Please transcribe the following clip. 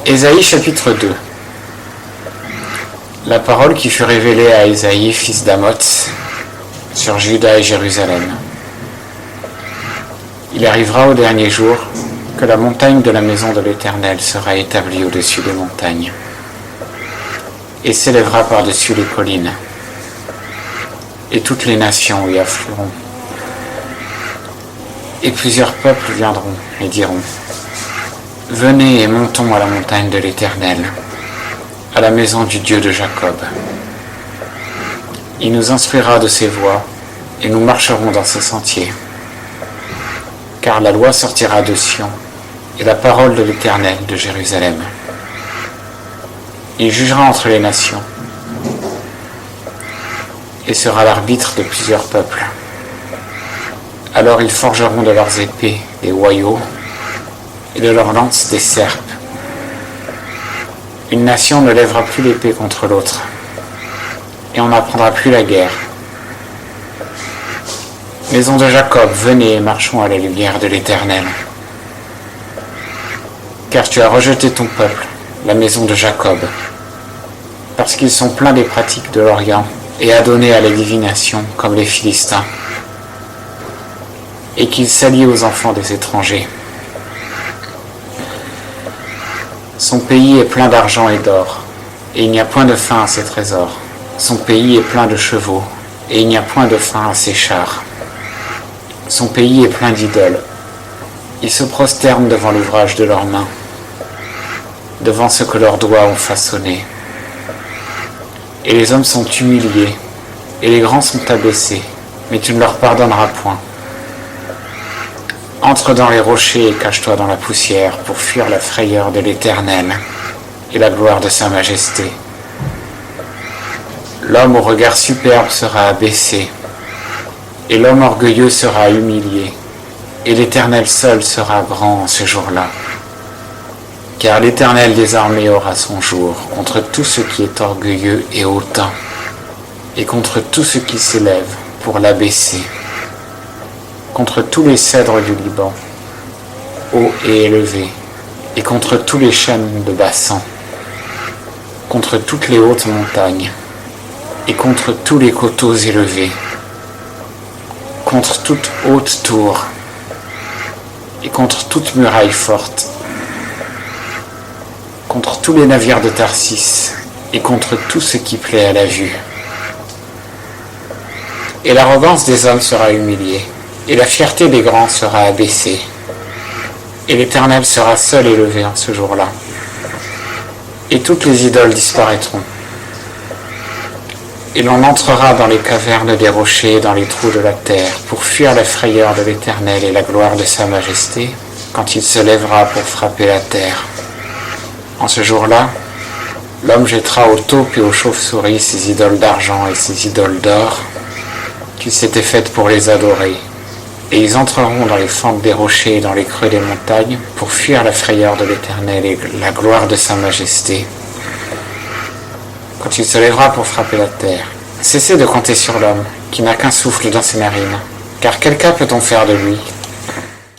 Ésaïe chapitre 2. La parole qui fut révélée à Ésaïe, fils d'Amoz, sur Juda et Jérusalem. Il arrivera au dernier jour que la montagne de la maison de l'Éternel sera établie au-dessus des montagnes et s'élèvera par-dessus les collines, et toutes les nations y afflueront. Et plusieurs peuples viendront et diront : venez et montons à la montagne de l'Éternel, à la maison du Dieu de Jacob. Il nous instruira de ses voies, et nous marcherons dans ses sentiers. Car la loi sortira de Sion, et la parole de l'Éternel de Jérusalem. Il jugera entre les nations, et sera l'arbitre de plusieurs peuples. Alors ils forgeront de leurs épées des hoyaux, et de leurs lances des serpes. Une nation ne lèvera plus l'épée contre l'autre, et on n'apprendra plus la guerre. Maison de Jacob, venez et marchons à la lumière de l'Éternel. Car tu as rejeté ton peuple, la maison de Jacob, parce qu'ils sont pleins des pratiques de l'Orient et adonnés à la divination comme les Philistins, et qu'ils s'allient aux enfants des étrangers. Son pays est plein d'argent et d'or, et il n'y a point de fin à ses trésors. Son pays est plein de chevaux, et il n'y a point de fin à ses chars. Son pays est plein d'idoles. Ils se prosternent devant l'ouvrage de leurs mains, devant ce que leurs doigts ont façonné. Et les hommes sont humiliés, et les grands sont abaissés, mais tu ne leur pardonneras point. Entre dans les rochers et cache-toi dans la poussière pour fuir la frayeur de l'Éternel et la gloire de sa majesté. L'homme au regard superbe sera abaissé, et l'homme orgueilleux sera humilié, et l'Éternel seul sera grand en ce jour-là. Car l'Éternel des armées aura son jour contre tout ce qui est orgueilleux et hautain, et contre tout ce qui s'élève pour l'abaisser, contre tous les cèdres du Liban, hauts et élevés, et contre tous les chênes de Bassan, contre toutes les hautes montagnes, et contre tous les coteaux élevés, contre toute haute tour, et contre toute muraille forte, contre tous les navires de Tarsis, et contre tout ce qui plaît à la vue. Et l'arrogance des hommes sera humiliée, et la fierté des grands sera abaissée, et l'Éternel sera seul élevé en ce jour-là, et toutes les idoles disparaîtront. Et l'on entrera dans les cavernes des rochers et dans les trous de la terre, pour fuir la frayeur de l'Éternel et la gloire de sa majesté, quand il se lèvera pour frapper la terre. En ce jour-là, l'homme jettera aux taupes et aux chauves-souris ses idoles d'argent et ses idoles d'or, qu'il s'était faites pour les adorer. Et ils entreront dans les fentes des rochers et dans les creux des montagnes pour fuir la frayeur de l'Éternel et la gloire de sa majesté, quand il se lèvera pour frapper la terre. Cessez de compter sur l'homme, qui n'a qu'un souffle dans ses narines, car quel cas peut-on faire de lui ?